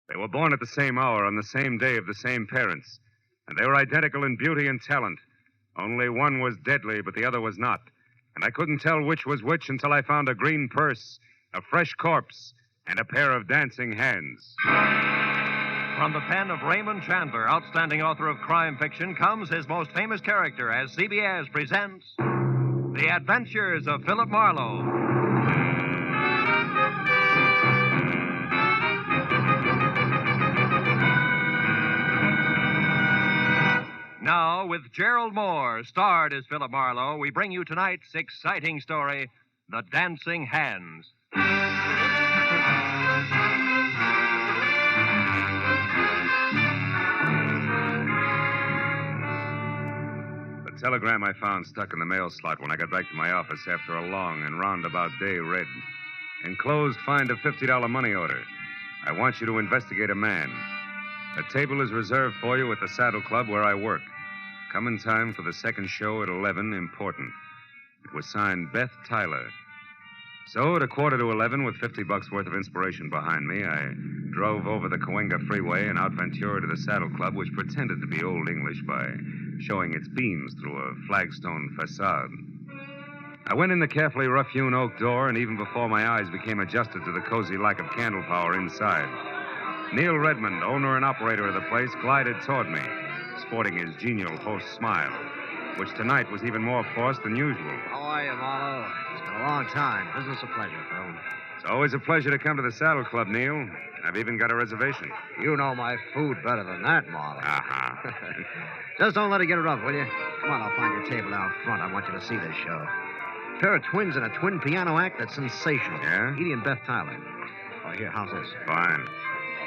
They were born at the same hour on the same day of the same parents, and they were identical in beauty and talent. Only one was deadly, but the other was not. And I couldn't tell which was which until I found a green purse, a fresh corpse, and a pair of dancing hands. From the pen of Raymond Chandler, outstanding author of crime fiction, comes his most famous character as CBS presents The Adventures of Philip Marlowe. Now, with Gerald Moore, starred as Philip Marlowe, we bring you tonight's exciting story, The Dancing Hands. The telegram I found stuck in the mail slot when I got back to my office after a long and roundabout day read. Enclosed, find a $50 money order. I want you to investigate a man. A table is reserved for you at the Saddle Club where I work. Come in time for the second show at 11, important. It was signed Beth Tyler. So at 11:15, with $50 worth of inspiration behind me, I drove over the Cahuenga Freeway and out Ventura to the Saddle Club, which pretended to be Old English by showing its beams through a flagstone facade. I went in the carefully rough-hewn oak door, and even before my eyes became adjusted to the cozy lack of candle power inside, Neil Redmond, owner and operator of the place, glided toward me, sporting his genial host smile, which tonight was even more forced than usual. How are you, Marlowe? It's been a long time. Business a pleasure, Phil. It's always a pleasure to come to the Saddle Club, Neil. I've even got a reservation. You know my food better than that, Marlowe. Uh-huh. Just don't let it get rough, will you? Come on, I'll find your table out front. I want you to see this show. A pair of twins in a twin piano act that's sensational. Yeah? Edie and Beth Tyler. Oh, here, how's this? Fine.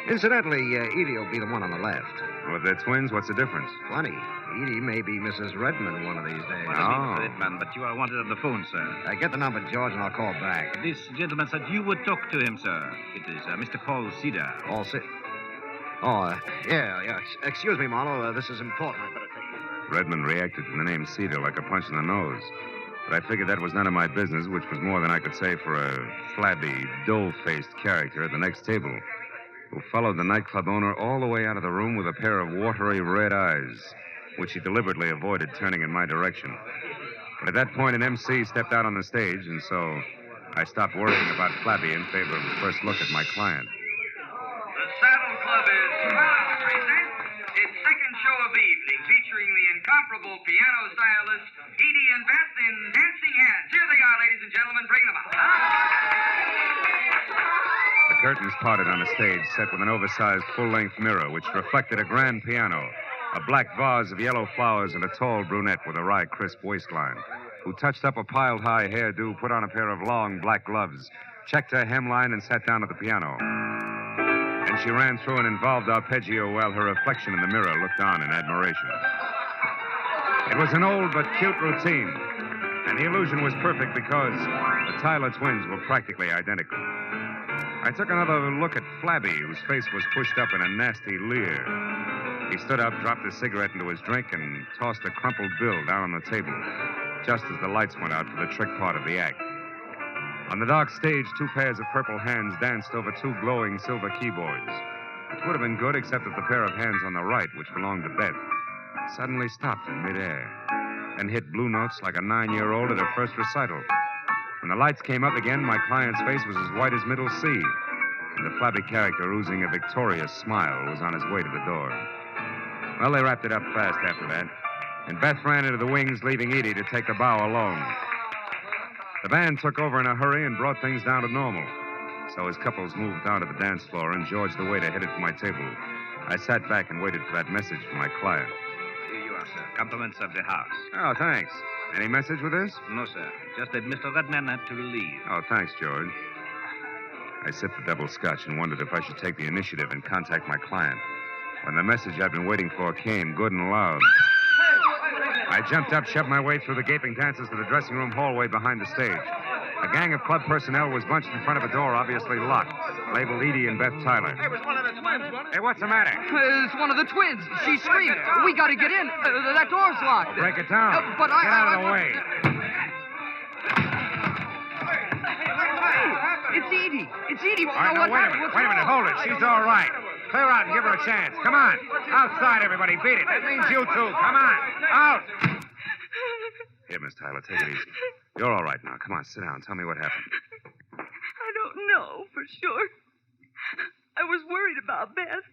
Incidentally, Edie will be the one on the left. Well, if they're twins, what's the difference? Funny. Edie may be Mrs. Redmond one of these days. Oh. Redmond, but you are wanted on the phone, sir. Get the number, George, and I'll call back. This gentleman said you would talk to him, sir. It is Mr. Paul Cedar. All set. Oh, yeah. Excuse me, Marlowe. This is important. I better take you. Redmond reacted to the name Cedar like a punch in the nose. But I figured that was none of my business, which was more than I could say for a flabby, dough-faced character at the next table, who followed the nightclub owner all the way out of the room with a pair of watery red eyes, which he deliberately avoided turning in my direction. But at that point, an MC stepped out on the stage, and so I stopped worrying about Flabby in favor of the first look at my client. The Saddle Club is proud to present its second show of the evening, featuring the incomparable piano stylist Edie and Beth in Dancing Hands. Here they are, ladies and gentlemen. Bring them out. The curtains parted on the stage, set with an oversized full-length mirror, which reflected a grand piano, a black vase of yellow flowers, and a tall brunette with a wry, crisp waistline, who touched up a piled-high hairdo, put on a pair of long black gloves, checked her hemline, and sat down at the piano. And she ran through an involved arpeggio while her reflection in the mirror looked on in admiration. It was an old but cute routine, and the illusion was perfect because the Tyler twins were practically identical. I took another look at Flabby, whose face was pushed up in a nasty leer. He stood up, dropped his cigarette into his drink, and tossed a crumpled bill down on the table, just as the lights went out for the trick part of the act. On the dark stage, two pairs of purple hands danced over two glowing silver keyboards, which would have been good except that the pair of hands on the right, which belonged to Beth, suddenly stopped in midair and hit blue notes like a 9-year-old at her first recital. When the lights came up again, my client's face was as white as Middle C, and the flabby character, oozing a victorious smile, was on his way to the door. Well, they wrapped it up fast after that, and Beth ran into the wings, leaving Edie to take the bow alone. The band took over in a hurry and brought things down to normal. So as couples moved down to the dance floor and George the waiter headed for my table, I sat back and waited for that message from my client. Here you are, sir. Compliments of the house. Oh, thanks. Any message with this? No, sir. Just that Mr. Redman had to leave. Oh, thanks, George. I sipped the double scotch and wondered if I should take the initiative and contact my client. When the message I'd been waiting for came, good and loud, I jumped up, shoved my way through the gaping dancers to the dressing room hallway behind the stage. A gang of club personnel was bunched in front of a door, obviously locked, labeled Edie and Beth Tyler. Hey, it was one of the twins, wasn't it? Hey, what's the matter? It's one of the twins. She screamed. We got to get in. That door's locked. Well, break it down. But Get out of the way. It's Edie. It's Edie. All right, now, wait a minute. Hold it. She's all right. Clear out and give her a chance. Come on. Outside, everybody. Beat it. That means you too. Come on. Out. Here, Miss Tyler, take it easy. You're all right now. Come on, sit down. Tell me what happened. I don't know for sure. I was worried about Beth.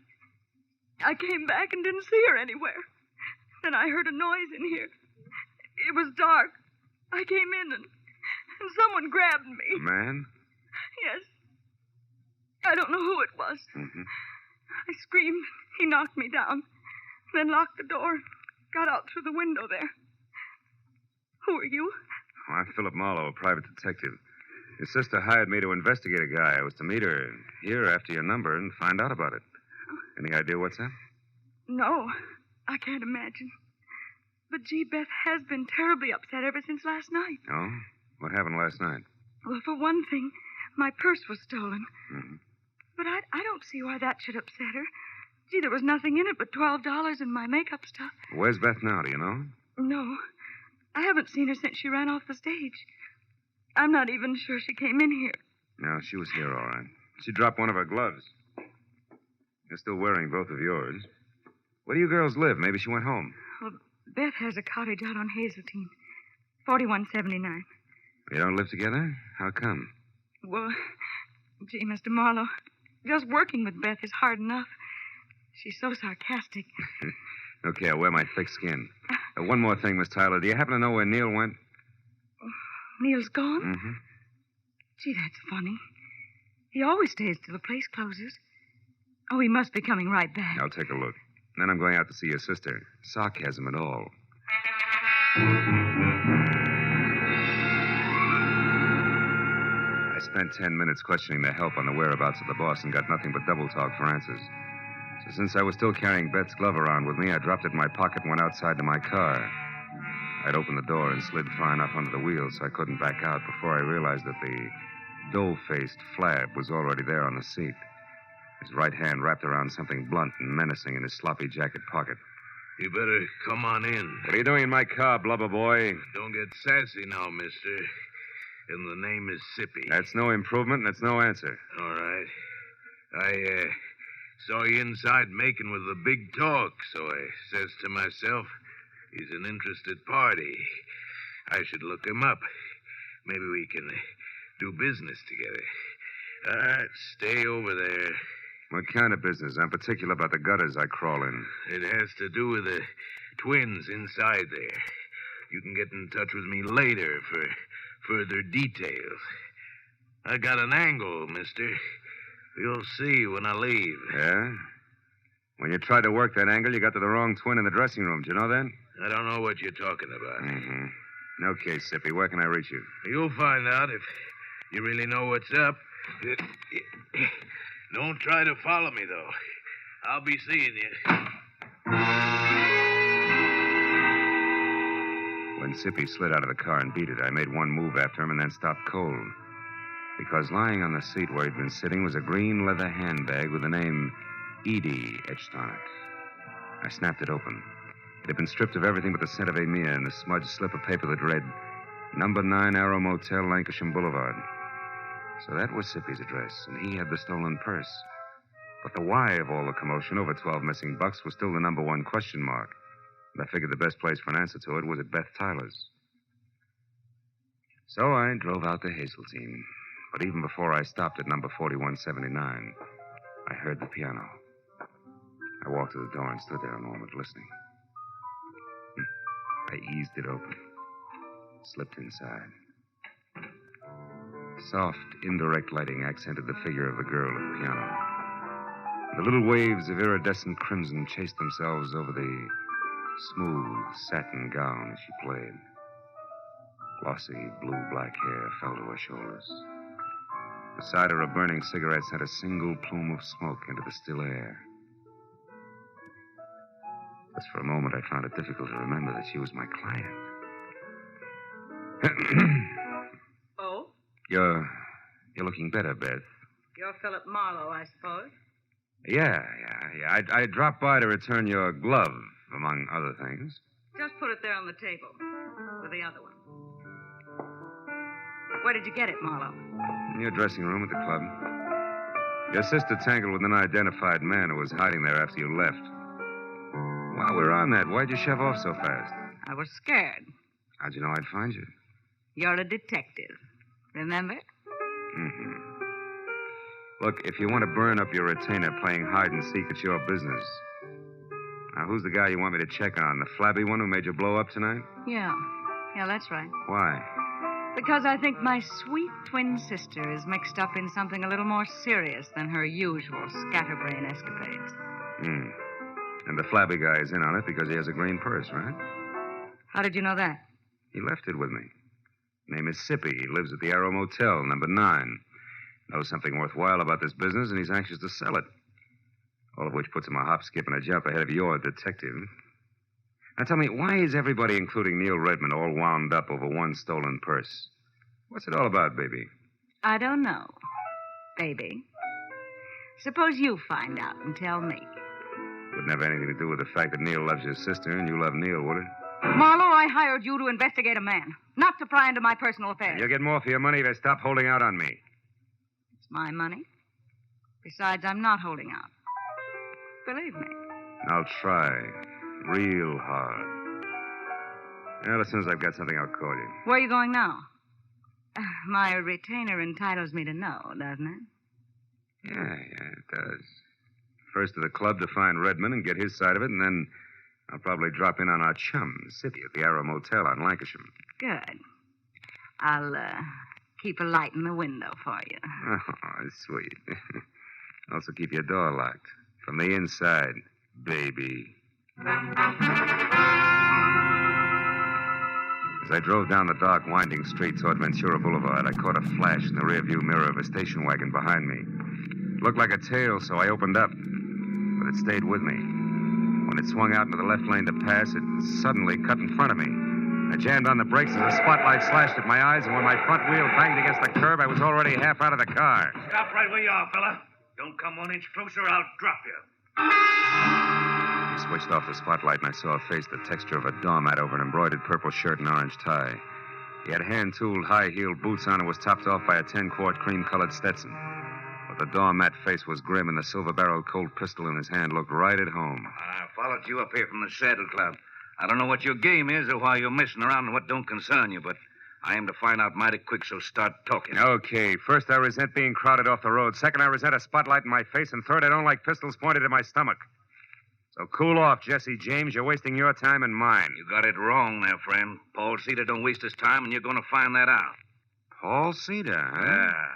I came back and didn't see her anywhere. Then I heard a noise in here. It was dark. I came in and someone grabbed me. A man? Yes. I don't know who it was. Mm-hmm. I screamed. He knocked me down. Then locked the door. Got out through the window there. Who are you? Oh, I'm Philip Marlowe, a private detective. Your sister hired me to investigate a guy. I was to meet her here after your number and find out about it. Any idea what's up? No, I can't imagine. But, gee, Beth has been terribly upset ever since last night. Oh? What happened last night? Well, for one thing, my purse was stolen. Mm-hmm. But I don't see why that should upset her. Gee, there was nothing in it but $12 and my makeup stuff. Where's Beth now, do you know? No, I haven't seen her since she ran off the stage. I'm not even sure she came in here. No, she was here, all right. She dropped one of her gloves. You're still wearing both of yours. Where do you girls live? Maybe she went home. Well, Beth has a cottage out on Hazeltine, 4179. You don't live together? How come? Well, gee, Mr. Marlowe, just working with Beth is hard enough. She's so sarcastic. Okay, I'll wear my thick skin. One more thing, Miss Tyler. Do you happen to know where Neil went? Neil's gone? Mm-hmm. Gee, that's funny. He always stays till the place closes. Oh, he must be coming right back. I'll take a look. Then I'm going out to see your sister. Sarcasm and all. I spent 10 minutes questioning the help on the whereabouts of the boss and got nothing but double talk for answers. So since I was still carrying Beth's glove around with me, I dropped it in my pocket and went outside to my car. I'd opened the door and slid far enough under the wheel so I couldn't back out before I realized that the dough-faced Flab was already there on the seat. His right hand wrapped around something blunt and menacing in his sloppy jacket pocket. You better come on in. What are you doing in my car, blubber boy? Don't get sassy now, mister. And the name is Sippy. That's no improvement, and it's no answer. All right. I saw you inside making with the big talk, so I says to myself, he's an interested party. I should look him up. Maybe we can do business together. All right, stay over there. What kind of business? I'm particular about the gutters I crawl in. It has to do with the twins inside there. You can get in touch with me later for further details. I got an angle, mister. You'll see when I leave. Yeah? When you tried to work that angle, you got to the wrong twin in the dressing room. Do you know that? I don't know what you're talking about. Mm-hmm. Okay, Sippy, where can I reach you? You'll find out if you really know what's up. Don't try to follow me, though. I'll be seeing you. When Sippy slid out of the car and beat it, I made one move after him and then stopped cold. Because lying on the seat where he'd been sitting was a green leather handbag with the name Edie etched on it. I snapped it open. It had been stripped of everything but the scent of Amir and the smudged slip of paper that read, Number 9 Arrow Motel, Lancashire Boulevard. So that was Sippy's address, and he had the stolen purse. But the why of all the commotion over 12 missing bucks was still the number one question mark. And I figured the best place for an answer to it was at Beth Tyler's. So I drove out to Hazeltine. But even before I stopped at number 4179, I heard the piano. I walked to the door and stood there a moment listening. I eased it open, slipped inside. Soft, indirect lighting accented the figure of the girl at the piano. The little waves of iridescent crimson chased themselves over the smooth satin gown as she played. Glossy blue-black hair fell to her shoulders. Beside her, a burning cigarette sent a single plume of smoke into the still air. Just for a moment, I found it difficult to remember that she was my client. Oh? You're looking better, Beth. You're Philip Marlowe, I suppose. Yeah. I dropped by to return your glove, among other things. Just put it there on the table with the other one. Where did you get it, Marlowe? In your dressing room at the club. Your sister tangled with an unidentified man who was hiding there after you left. While we're on that, why'd you shove off so fast? I was scared. How'd you know I'd find you? You're a detective. Remember? Mm-hmm. Look, if you want to burn up your retainer playing hide and seek, it's your business. Now, who's the guy you want me to check on? The flabby one who made you blow up tonight? Yeah. Yeah, that's right. Why? Because I think my sweet twin sister is mixed up in something a little more serious than her usual scatterbrain escapades. Hmm. And the flabby guy is in on it because he has a green purse, right? How did you know that? He left it with me. Name is Sippy. He lives at the Arrow Motel, number 9. Knows something worthwhile about this business, and he's anxious to sell it. All of which puts him a hop, skip, and a jump ahead of your detective. Now tell me, why is everybody, including Neil Redmond, all wound up over one stolen purse? What's it all about, baby? I don't know, baby. Suppose you find out and tell me. Wouldn't have anything to do with the fact that Neil loves your sister and you love Neil, would it? Marlowe, I hired you to investigate a man, not to pry into my personal affairs. You'll get more for your money if you stop holding out on me. It's my money. Besides, I'm not holding out. Believe me. I'll try. Real hard. Well, as soon as I've got something, I'll call you. Where are you going now? My retainer entitles me to know, doesn't it? Yeah, it does. First to the club to find Redmond and get his side of it, and then I'll probably drop in on our chum, Sippy, at the Arrow Motel on Lancashire. Good. I'll keep a light in the window for you. Oh, sweet. Also keep your door locked. From the inside, baby. As I drove down the dark, winding street toward Ventura Boulevard, I caught a flash in the rearview mirror of a station wagon behind me. It looked like a tail, so I opened up. But it stayed with me. When it swung out into the left lane to pass, it suddenly cut in front of me. I jammed on the brakes as the spotlight slashed at my eyes, and when my front wheel banged against the curb, I was already half out of the car. Stop right where you are, fella. Don't come 1 inch closer, I'll drop you. I switched off the spotlight, and I saw a face the texture of a doormat over an embroidered purple shirt and orange tie. He had hand-tooled, high-heeled boots on and was topped off by a 10-quart cream-colored Stetson. But the doormat face was grim, and the silver-barreled Colt pistol in his hand looked right at home. I followed you up here from the Saddle Club. I don't know what your game is or why you're messing around and what don't concern you, but I aim to find out mighty quick, so start talking. Okay. First, I resent being crowded off the road. Second, I resent a spotlight in my face. And third, I don't like pistols pointed at my stomach. So cool off, Jesse James. You're wasting your time and mine. You got it wrong there, friend. Paul Cedar don't waste his time, and you're going to find that out. Paul Cedar, huh? Yeah.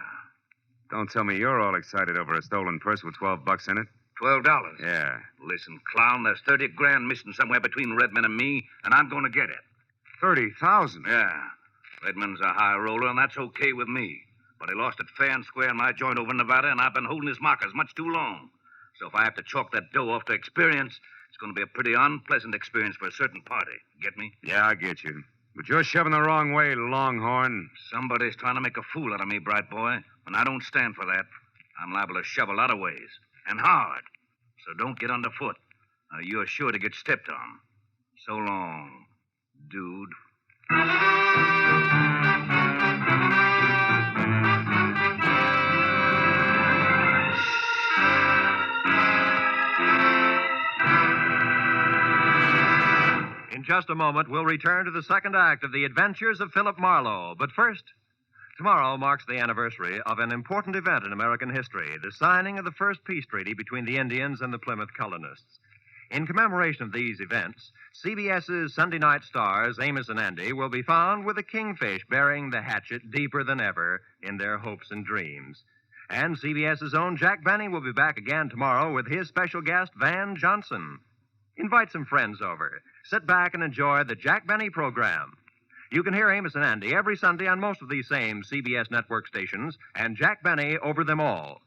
Don't tell me you're all excited over a stolen purse with $12 in it. $12. Yeah. Listen, clown, there's 30 grand missing somewhere between Redmond and me, and I'm going to get it. 30,000? Yeah. Redmond's a high roller, and that's okay with me. But he lost it fair and square in my joint over in Nevada, and I've been holding his markers much too long. So if I have to chalk that dough off to experience, it's going to be a pretty unpleasant experience for a certain party. Get me? Yeah, I get you. But you're shoving the wrong way, Longhorn. Somebody's trying to make a fool out of me, bright boy, and I don't stand for that. I'm liable to shove a lot of ways, and hard. So don't get underfoot. You're sure to get stepped on. So long, dude. In just a moment, we'll return to the second act of The Adventures of Philip Marlowe. But first, tomorrow marks the anniversary of an important event in American history, the signing of the first peace treaty between the Indians and the Plymouth colonists. In commemoration of these events, CBS's Sunday night stars, Amos and Andy, will be found with a kingfish burying the hatchet deeper than ever in their hopes and dreams. And CBS's own Jack Benny will be back again tomorrow with his special guest, Van Johnson. Invite some friends over. Sit back and enjoy the Jack Benny program. You can hear Amos and Andy every Sunday on most of these same CBS network stations, and Jack Benny over them all.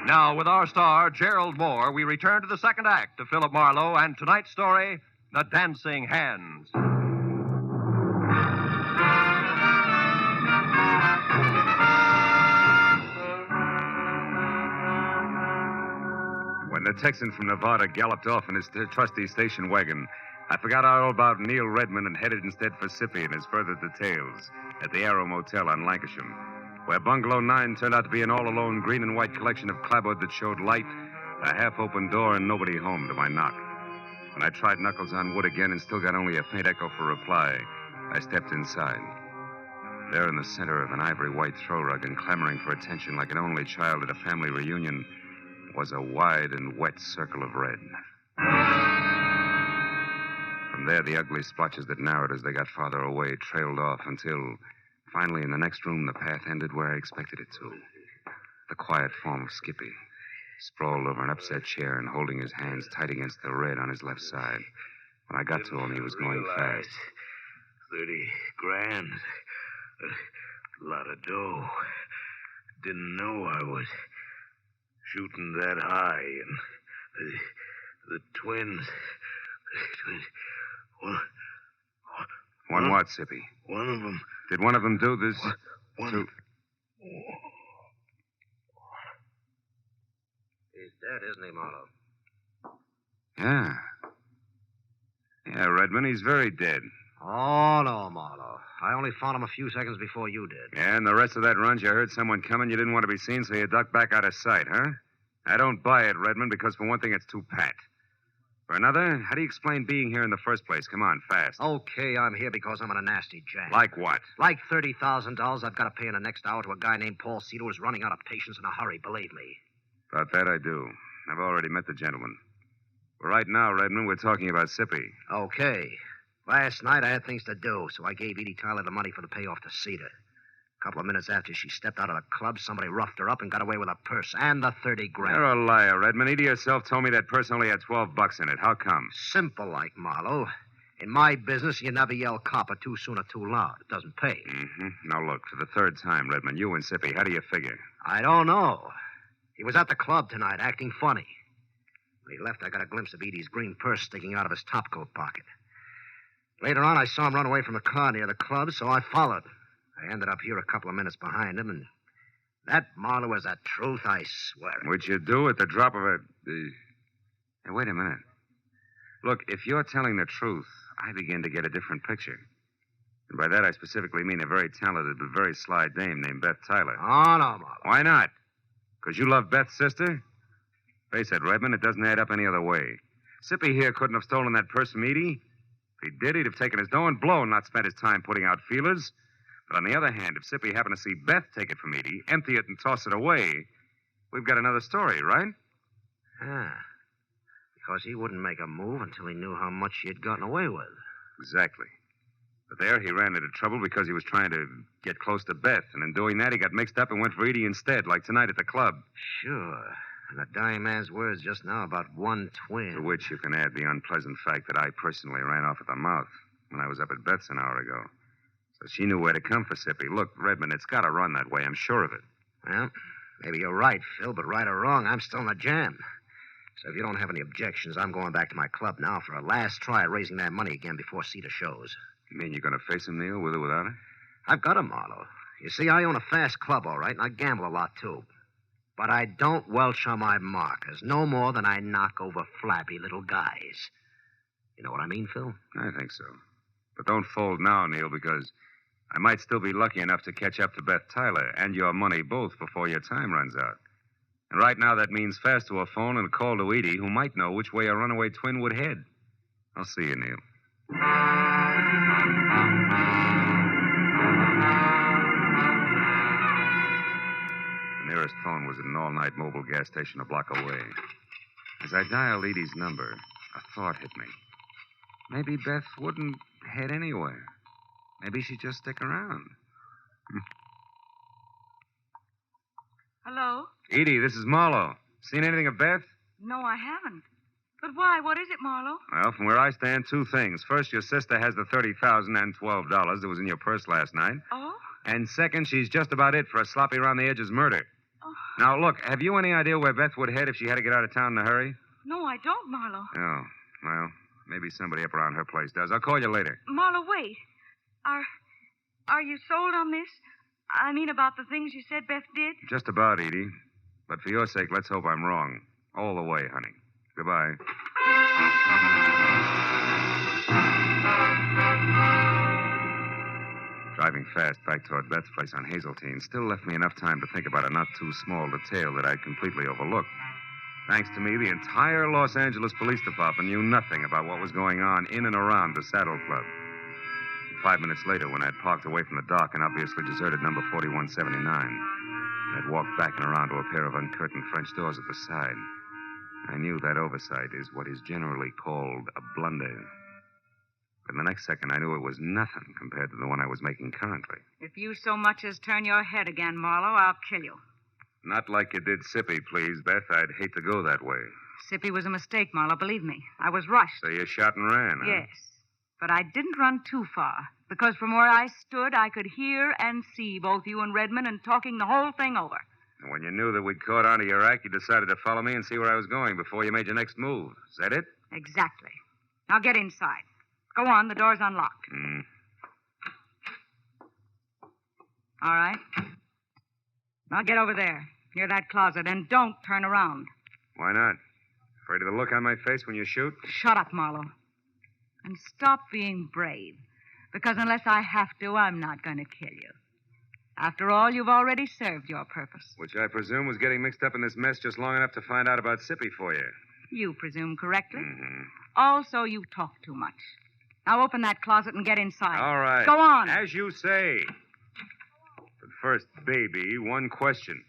Now, with our star, Gerald Moore, we return to the second act of Philip Marlowe and tonight's story, The Dancing Hands. When the Texan from Nevada galloped off in his trusty station wagon, I forgot all about Neil Redmond and headed instead for Sippy and his further details at the Arrow Motel on Lancashire. where Bungalow 9 turned out to be an all-alone green and white collection of clapboard that showed light, a half-open door, and nobody home to my knock. When I tried knuckles on wood again and still got only a faint echo for reply, I stepped inside. There in the center of an ivory white throw rug and clamoring for attention like an only child at a family reunion was a wide and wet circle of red. From there, the ugly splotches that narrowed as they got farther away trailed off until, finally, in the next room, the path ended where I expected it to. The quiet form of Skippy, sprawled over an upset chair and holding his hands tight against the red on his left side. When I got to him, he was going fast. 30 grand. A lot of dough. Didn't know I was shooting that high. And the twins. One what, Sippy? One of them. Did one of them do this? He's dead, isn't he, Marlowe? Yeah. Yeah, Redmond, he's very dead. Oh, no, Marlowe. I only found him a few seconds before you did. Yeah, and the rest of that run, you heard someone coming, you didn't want to be seen, so you ducked back out of sight, huh? I don't buy it, Redmond, because for one thing, it's too pat. For another, how do you explain being here in the first place? Come on, fast. Okay, I'm here because I'm in a nasty jam. Like what? Like $30,000 I've got to pay in the next hour to a guy named Paul Cedar who's running out of patience in a hurry, believe me. About that I do. I've already met the gentleman. But right now, Redmond, we're talking about Sippy. Okay. Last night I had things to do, so I gave Edie Tyler the money for the payoff to Cedar. A couple of minutes after she stepped out of the club, somebody roughed her up and got away with her purse and the 30 grand. You're a liar, Redmond. Edie herself told me that purse only had $12 in it. How come? Simple like, Marlowe. In my business, you never yell copper too soon or too loud. It doesn't pay. Mm-hmm. Now, look, for the third time, Redmond, you and Sippy, how do you figure? I don't know. He was at the club tonight, acting funny. When he left, I got a glimpse of Edie's green purse sticking out of his topcoat pocket. Later on, I saw him run away from a car near the club, so I followed. I ended up here a couple of minutes behind him, and that, Marlowe, is the truth, I swear. Which you do at the drop of a... Hey, wait a minute. Look, if you're telling the truth, I begin to get a different picture. And by that, I specifically mean a very talented but very sly dame named Beth Tyler. Oh, no, Marlowe. Why not? Because you love Beth's sister? Face it, Redmond, it doesn't add up any other way. Sippy here couldn't have stolen that purse from Edie. If he did, he'd have taken his dough and blown, not spent his time putting out feelers. But on the other hand, if Sippy happened to see Beth take it from Edie, empty it and toss it away, we've got another story, right? Ah. Because he wouldn't make a move until he knew how much she had gotten away with. Exactly. But there he ran into trouble because he was trying to get close to Beth, and in doing that, he got mixed up and went for Edie instead, like tonight at the club. Sure. And a dying man's words just now about one twin. To which you can add the unpleasant fact that I personally ran off at the mouth when I was up at Beth's an hour ago. So she knew where to come for Sippy. Look, Redmond, it's got to run that way. I'm sure of it. Well, maybe you're right, Phil, but right or wrong, I'm still in a jam. So if you don't have any objections, I'm going back to my club now for a last try at raising that money again before Cedar shows. You mean you're going to face him, Neil, with or without her? I've got him, Marlowe. You see, I own a fast club, all right, and I gamble a lot, too. But I don't welch on my markers, no more than I knock over flabby little guys. You know what I mean, Phil? I think so. But don't fold now, Neil, because I might still be lucky enough to catch up to Beth Tyler and your money both before your time runs out. And right now, that means fast to a phone and a call to Edie, who might know which way a runaway twin would head. I'll see you, Neil. The nearest phone was at an all-night mobile gas station a block away. As I dialed Edie's number, a thought hit me. Maybe Beth wouldn't head anywhere. Maybe she'd just stick around. Hello? Edie, this is Marlowe. Seen anything of Beth? No, I haven't. But why? What is it, Marlowe? Well, from where I stand, two things. First, your sister has the $30,000 and $12 that was in your purse last night. Oh? And second, she's just about it for a sloppy around the edges murder. Oh. Now, look, have you any idea where Beth would head if she had to get out of town in a hurry? No, I don't, Marlowe. Oh, well, maybe somebody up around her place does. I'll call you later. Marlowe, wait. Are you sold on this? I mean, about the things you said Beth did? Just about, Edie. But for your sake, let's hope I'm wrong. All the way, honey. Goodbye. Driving fast back toward Beth's place on Hazeltine still left me enough time to think about a not too small detail that I'd completely overlooked. Thanks to me, the entire Los Angeles Police Department knew nothing about what was going on in and around the Saddle Club. 5 minutes later, when I'd parked away from the dock and obviously deserted number 4179, I'd walked back and around to a pair of uncurtained French doors at the side. I knew that oversight is what is generally called a blunder. But the next second, I knew it was nothing compared to the one I was making currently. If you so much as turn your head again, Marlowe, I'll kill you. Not like you did Sippy, please, Beth. I'd hate to go that way. Sippy was a mistake, Marlowe, believe me. I was rushed. So you shot and ran, huh? Yes. But I didn't run too far, because from where I stood, I could hear and see both you and Redmond and talking the whole thing over. And when you knew that we'd caught on to your act, you decided to follow me and see where I was going before you made your next move. Is that it? Exactly. Now get inside. Go on, the door's unlocked. All right. Now get over there, near that closet, and don't turn around. Why not? Afraid of the look on my face when you shoot? Shut up, Marlowe. And stop being brave, because unless I have to, I'm not going to kill you. After all, you've already served your purpose. Which I presume was getting mixed up in this mess just long enough to find out about Sippy for you. You presume correctly. Mm-hmm. Also, you talk too much. Now open that closet and get inside. All right. Go on. As you say. But first, baby, one question.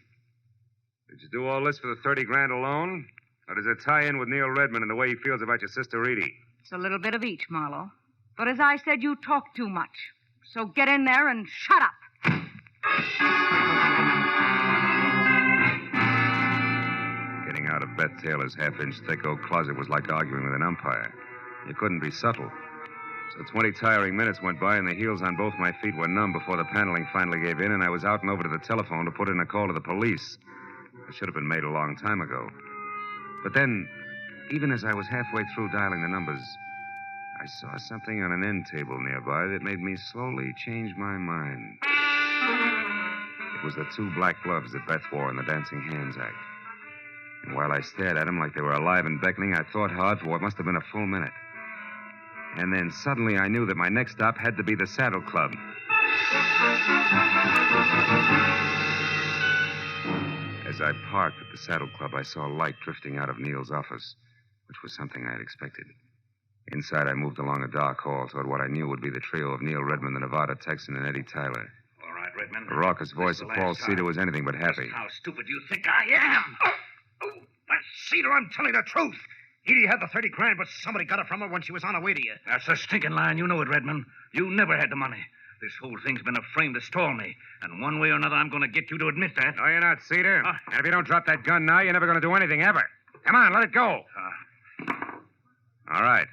Did you do all this for the 30 grand alone? Or does it tie in with Neil Redmond and the way he feels about your sister Edie? It's a little bit of each, Marlowe. But as I said, you talk too much. So get in there and shut up. Getting out of Beth Taylor's half-inch thick oak closet was like arguing with an umpire. You couldn't be subtle. So 20 tiring minutes went by, and the heels on both my feet were numb before the paneling finally gave in, and I was out and over to the telephone to put in a call to the police. It should have been made a long time ago. But then, even as I was halfway through dialing the numbers, I saw something on an end table nearby that made me slowly change my mind. It was the 2 black gloves that Beth wore in the Dancing Hands act. And while I stared at them like they were alive and beckoning, I thought hard for what must have been a full minute. And then suddenly I knew that my next stop had to be the Saddle Club. As I parked at the Saddle Club, I saw light drifting out of Neil's office, which was something I had expected. Inside, I moved along a dark hall toward what I knew would be the trio of Neil Redmond, the Nevada Texan, and Eddie Tyler. All right, Redmond. The raucous voice of Paul Cedar was anything but happy. How stupid you think I am. Cedar, I'm telling the truth. Edie had the 30 grand, but somebody got it from her when she was on her way to you. That's a stinking lie. You know it, Redmond. You never had the money. This whole thing's been a frame to stall me. And one way or another, I'm going to get you to admit that. No, you're not, Cedar. And if you don't drop that gun now, you're never going to do anything ever. Come on, let it go. All right.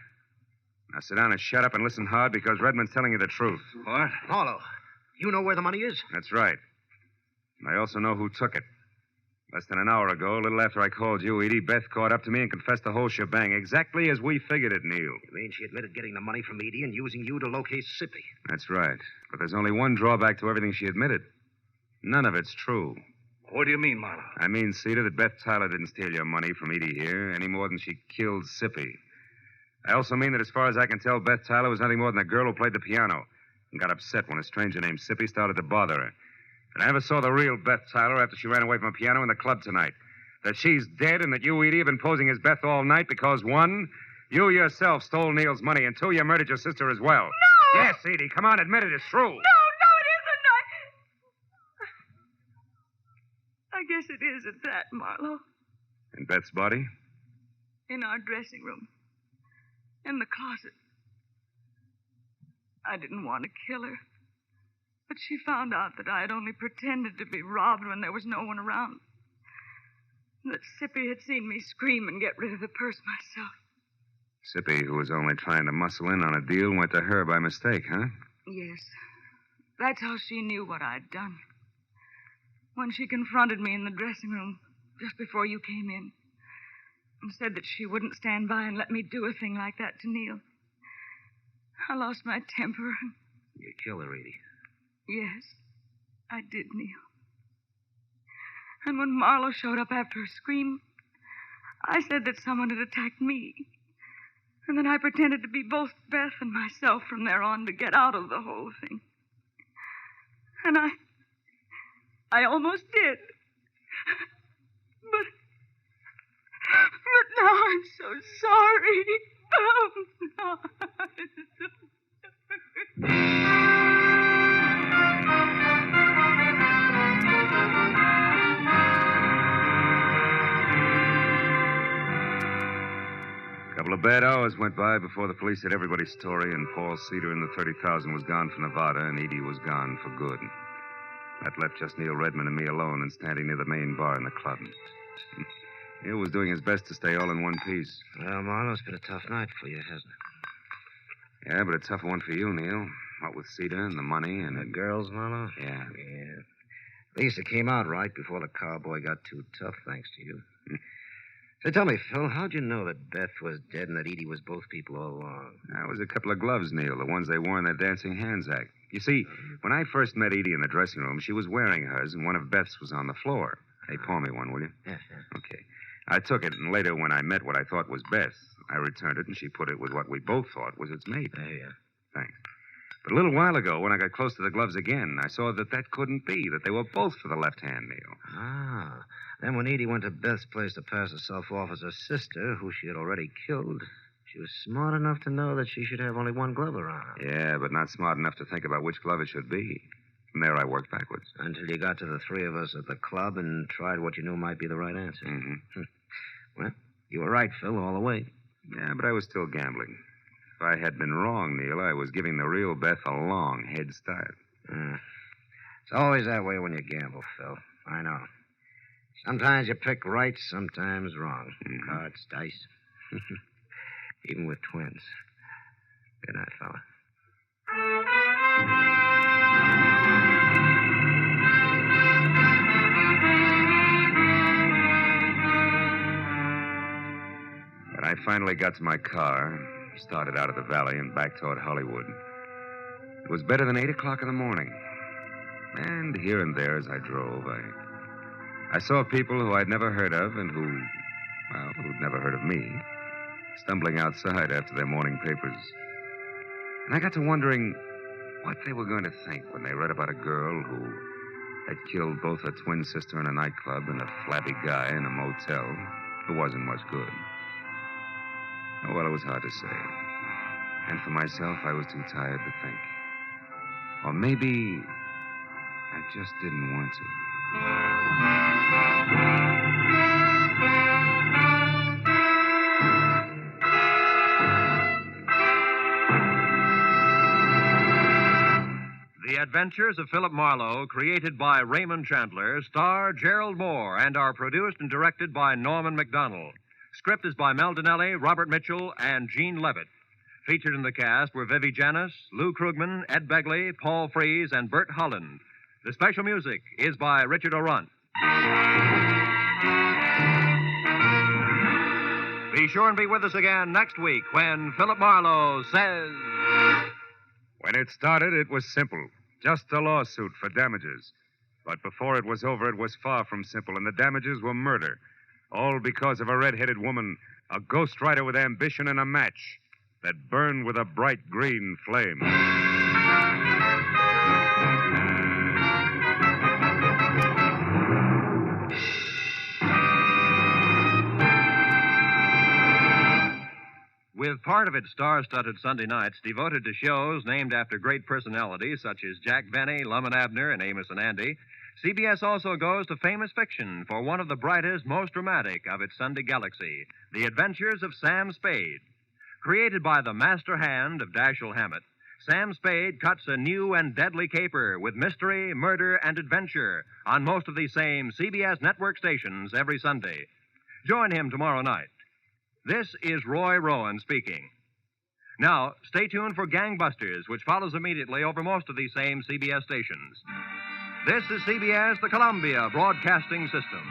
Now sit down and shut up and listen hard, because Redmond's telling you the truth. What? Marlowe, you know where the money is? That's right. And I also know who took it. Less than an hour ago, a little after I called you, Edie, Beth caught up to me and confessed the whole shebang, exactly as we figured it, Neil. You mean she admitted getting the money from Edie and using you to locate Sippy? That's right. But there's only one drawback to everything she admitted. None of it's true. What do you mean, Marlowe? I mean, Cedar, that Beth Tyler didn't steal your money from Edie here any more than she killed Sippy. I also mean that as far as I can tell, Beth Tyler was nothing more than a girl who played the piano and got upset when a stranger named Sippy started to bother her. And I never saw the real Beth Tyler after she ran away from a piano in the club tonight. That she's dead and that you, Edie, have been posing as Beth all night because, 1, you yourself stole Neil's money, and 2, you murdered your sister as well. No! Yes, Edie, come on, admit it. It's true. No, it isn't. I guess it is at that, Marlowe. And Beth's body? In our dressing room. In the closet. I didn't want to kill her. But she found out that I had only pretended to be robbed when there was no one around. And that Sippy had seen me scream and get rid of the purse myself. Sippy, who was only trying to muscle in on a deal, went to her by mistake, huh? Yes. That's how she knew what I'd done. When she confronted me in the dressing room just before you came in and said that she wouldn't stand by and let me do a thing like that to Neil, I lost my temper and... You killed her, Edie. Yes, I did, Neil. And when Marlowe showed up after her scream, I said that someone had attacked me. And then I pretended to be both Beth and myself from there on to get out of the whole thing. And I almost did. But now I'm so sorry. Oh, no. A couple of bad hours went by before the police had everybody's story, and Paul Cedar and the 30,000 was gone from Nevada, and Edie was gone for good. That left just Neil Redmond and me alone and standing near the main bar in the club. Neil was doing his best to stay all in one piece. Well, Marlowe, it's been a tough night for you, hasn't it? Yeah, but a tougher one for you, Neil. What with Cedar and the money and... The girls, Marlowe? Yeah. Yeah. At least it came out right before the cowboy got too tough, thanks to you. So tell me, Phil, how'd you know that Beth was dead and that Edie was both people all along? That was a couple of gloves, Neil, the ones they wore in their Dancing Hands act. You see, when I first met Edie in the dressing room, she was wearing hers, and one of Beth's was on the floor. Hey, paw me one, will you? Yes, yes. Okay. I took it, and later when I met what I thought was Beth, I returned it, and she put it with what we both thought was its mate. There you are. Thanks. But a little while ago, when I got close to the gloves again, I saw that couldn't be, that they were both for the left hand, Neil. Ah. Then when Edie went to Beth's place to pass herself off as her sister, who she had already killed, she was smart enough to know that she should have only one glove around. Yeah, but not smart enough to think about which glove it should be. From there, I worked backwards. Until you got to the three of us at the club and tried what you knew might be the right answer. Mm-hmm. Well, you were right, Phil, all the way. Yeah, but I was still gambling. If I had been wrong, Neil, I was giving the real Beth a long head start. It's always that way when you gamble, Phil. I know. Sometimes you pick right, sometimes wrong. Mm-hmm. Cards, dice. Even with twins. Good night, fella. When I finally got to my car, started out of the valley and back toward Hollywood, it was better than 8 o'clock in the morning. And here and there as I drove, I saw people who I'd never heard of and who'd never heard of me, stumbling outside after their morning papers. And I got to wondering what they were going to think when they read about a girl who had killed both her twin sister in a nightclub and a flabby guy in a motel who wasn't much good. Oh, well, it was hard to say. And for myself, I was too tired to think. Or maybe I just didn't want to. The Adventures of Philip Marlowe, created by Raymond Chandler, star Gerald Moore, and are produced and directed by Norman MacDonald. Script is by Mel Donnelly, Robert Mitchell, and Gene Levitt. Featured in the cast were Vivi Janis, Lou Krugman, Ed Begley, Paul Frees, and Bert Holland. The special music is by Richard O'Runt. Be sure and be with us again next week when Philip Marlowe says... When it started, it was simple. Just a lawsuit for damages. But before it was over, it was far from simple, and the damages were murder. All because of a red-headed woman, a ghostwriter with ambition and a match that burned with a bright green flame. With part of its star-studded Sunday nights devoted to shows named after great personalities such as Jack Benny, Lum and Abner, and Amos and Andy, CBS also goes to famous fiction for one of the brightest, most dramatic of its Sunday galaxy, The Adventures of Sam Spade. Created by the master hand of Dashiell Hammett, Sam Spade cuts a new and deadly caper with mystery, murder, and adventure on most of these same CBS network stations every Sunday. Join him tomorrow night. This is Roy Rowan speaking. Now, stay tuned for Gangbusters, which follows immediately over most of these same CBS stations. This is CBS, the Columbia Broadcasting System.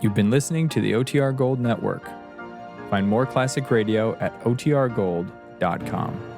You've been listening to the OTR Gold Network. Find more classic radio at otrgold.com.